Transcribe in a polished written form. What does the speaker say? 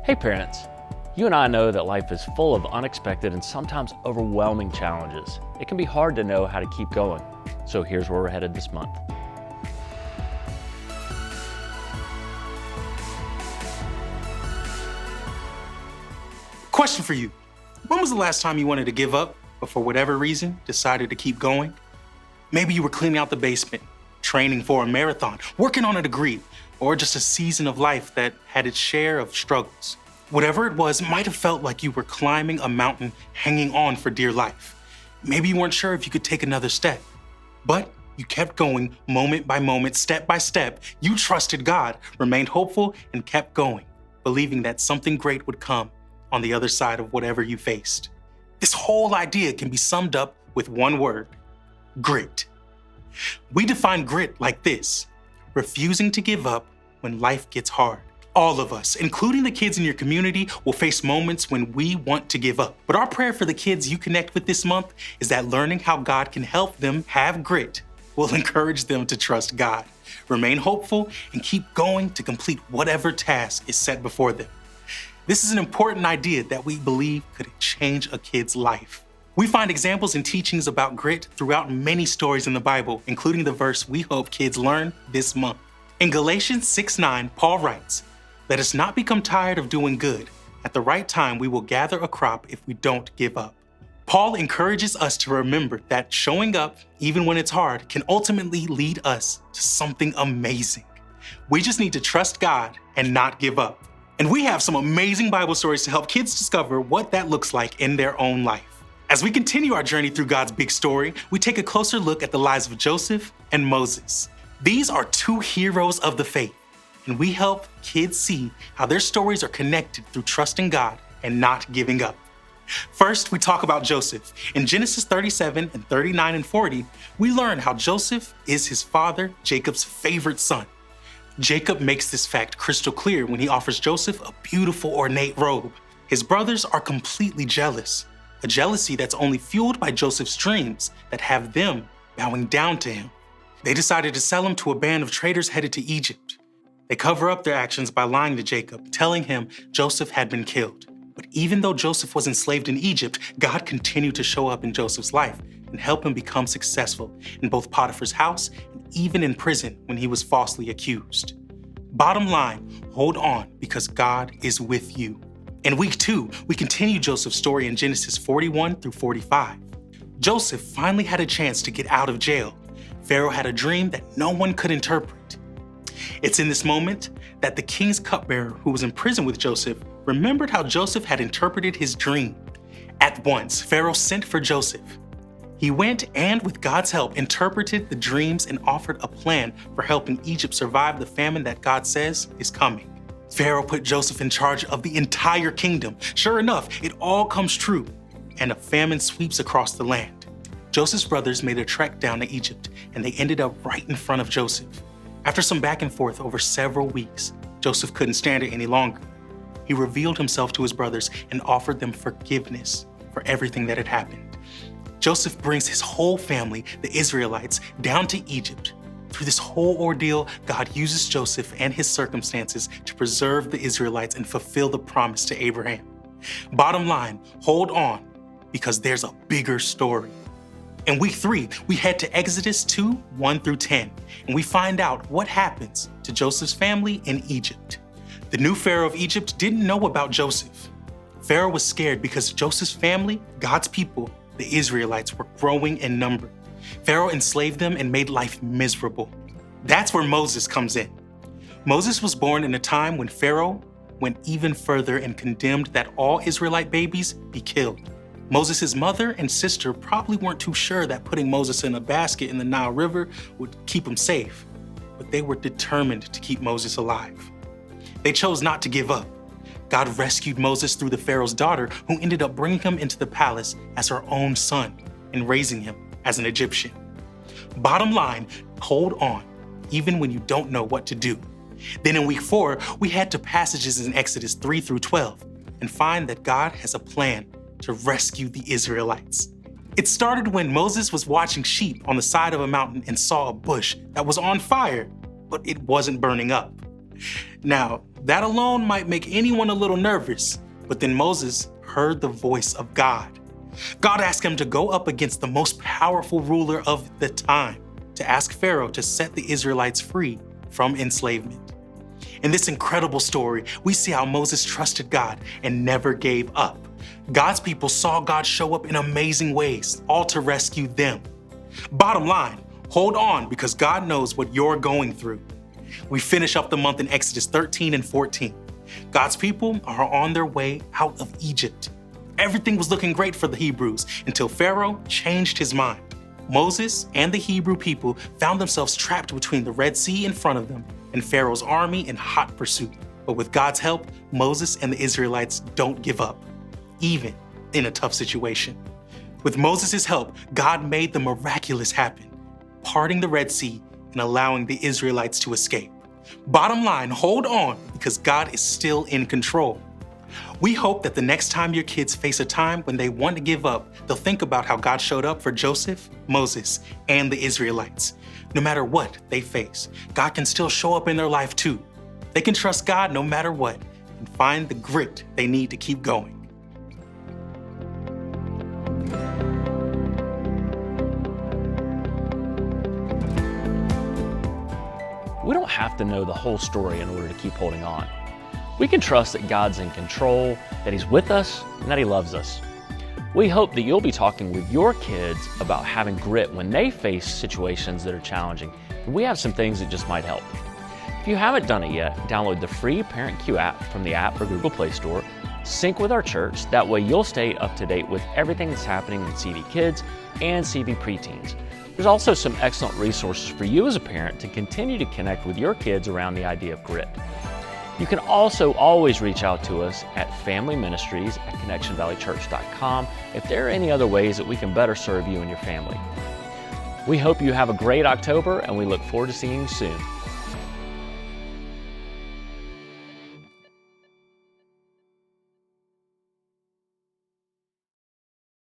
Hey parents, you and I know that life is full of unexpected and sometimes overwhelming challenges. It can be hard to know how to keep going. So here's where we're headed this month. Question for you. When was the last time you wanted to give up, but for whatever reason, decided to keep going? Maybe you were cleaning out the basement, training for a marathon, working on a degree, or just a season of life that had its share of struggles. Whatever it was, might have felt like you were climbing a mountain, hanging on for dear life. Maybe you weren't sure if you could take another step, but you kept going moment by moment, step by step. You trusted God, remained hopeful, and kept going, believing that something great would come on the other side of whatever you faced. This whole idea can be summed up with one word: grit. We define grit like this: refusing to give up when life gets hard. All of us, including the kids in your community, will face moments when we want to give up. But our prayer for the kids you connect with this month is that learning how God can help them have grit will encourage them to trust God, remain hopeful, and keep going to complete whatever task is set before them. This is an important idea that we believe could change a kid's life. We find examples and teachings about grit throughout many stories in the Bible, including the verse we hope kids learn this month. In Galatians 6:9, Paul writes, "Let us not become tired of doing good. At the right time, we will gather a crop if we don't give up." Paul encourages us to remember that showing up, even when it's hard, can ultimately lead us to something amazing. We just need to trust God and not give up. And we have some amazing Bible stories to help kids discover what that looks like in their own life. As we continue our journey through God's big story, we take a closer look at the lives of Joseph and Moses. These are two heroes of the faith, and we help kids see how their stories are connected through trusting God and not giving up. First, we talk about Joseph. In Genesis 37 and 39 and 40, we learn how Joseph is his father Jacob's favorite son. Jacob makes this fact crystal clear when he offers Joseph a beautiful ornate robe. His brothers are completely jealous, a jealousy that's only fueled by Joseph's dreams that have them bowing down to him. They decided to sell him to a band of traders headed to Egypt. They cover up their actions by lying to Jacob, telling him Joseph had been killed. But even though Joseph was enslaved in Egypt, God continued to show up in Joseph's life and help him become successful in both Potiphar's house and even in prison when he was falsely accused. Bottom line, hold on because God is with you. In week 2, we continue Joseph's story in Genesis 41 through 45. Joseph finally had a chance to get out of jail. Pharaoh had a dream that no one could interpret. It's in this moment that the king's cupbearer, who was in prison with Joseph, remembered how Joseph had interpreted his dream. At once, Pharaoh sent for Joseph. He went and, with God's help, interpreted the dreams and offered a plan for helping Egypt survive the famine that God says is coming. Pharaoh put Joseph in charge of the entire kingdom. Sure enough, it all comes true, and a famine sweeps across the land. Joseph's brothers made a trek down to Egypt, and they ended up right in front of Joseph. After some back and forth over several weeks, Joseph couldn't stand it any longer. He revealed himself to his brothers and offered them forgiveness for everything that had happened. Joseph brings his whole family, the Israelites, down to Egypt. Through this whole ordeal, God uses Joseph and his circumstances to preserve the Israelites and fulfill the promise to Abraham. Bottom line, hold on, because there's a bigger story. In week 3, we head to Exodus 2, 1 through 10, and we find out what happens to Joseph's family in Egypt. The new Pharaoh of Egypt didn't know about Joseph. Pharaoh was scared because Joseph's family, God's people, the Israelites, were growing in number. Pharaoh enslaved them and made life miserable. That's where Moses comes in. Moses was born in a time when Pharaoh went even further and condemned that all Israelite babies be killed. Moses' mother and sister probably weren't too sure that putting Moses in a basket in the Nile River would keep him safe, but they were determined to keep Moses alive. They chose not to give up. God rescued Moses through the Pharaoh's daughter, who ended up bringing him into the palace as her own son and raising him as an Egyptian. Bottom line, hold on, even when you don't know what to do. Then in week 4, we head to passages in Exodus 3 through 12 and find that God has a plan to rescue the Israelites. It started when Moses was watching sheep on the side of a mountain and saw a bush that was on fire, but it wasn't burning up. Now, that alone might make anyone a little nervous, but then Moses heard the voice of God. God asked him to go up against the most powerful ruler of the time, to ask Pharaoh to set the Israelites free from enslavement. In this incredible story, we see how Moses trusted God and never gave up. God's people saw God show up in amazing ways, all to rescue them. Bottom line, hold on because God knows what you're going through. We finish up the month in Exodus 13 and 14. God's people are on their way out of Egypt. Everything was looking great for the Hebrews until Pharaoh changed his mind. Moses and the Hebrew people found themselves trapped between the Red Sea in front of them and Pharaoh's army in hot pursuit. But with God's help, Moses and the Israelites don't give up, even in a tough situation. With Moses' help, God made the miraculous happen, parting the Red Sea and allowing the Israelites to escape. Bottom line, hold on because God is still in control. We hope that the next time your kids face a time when they want to give up, they'll think about how God showed up for Joseph, Moses, and the Israelites. No matter what they face, God can still show up in their life too. They can trust God no matter what and find the grit they need to keep going. We don't have to know the whole story in order to keep holding on. We can trust that God's in control, that He's with us, and that He loves us. We hope that you'll be talking with your kids about having grit when they face situations that are challenging, and we have some things that just might help. If you haven't done it yet, download the free Parent Cue app from the App or Google Play Store, sync with our church, that way you'll stay up to date with everything that's happening with CV Kids and CV Preteens. There's also some excellent resources for you as a parent to continue to connect with your kids around the idea of grit. You can also always reach out to us at familyministries@connectionvalleychurch.com if there are any other ways that we can better serve you and your family. We hope you have a great October, and we look forward to seeing you soon.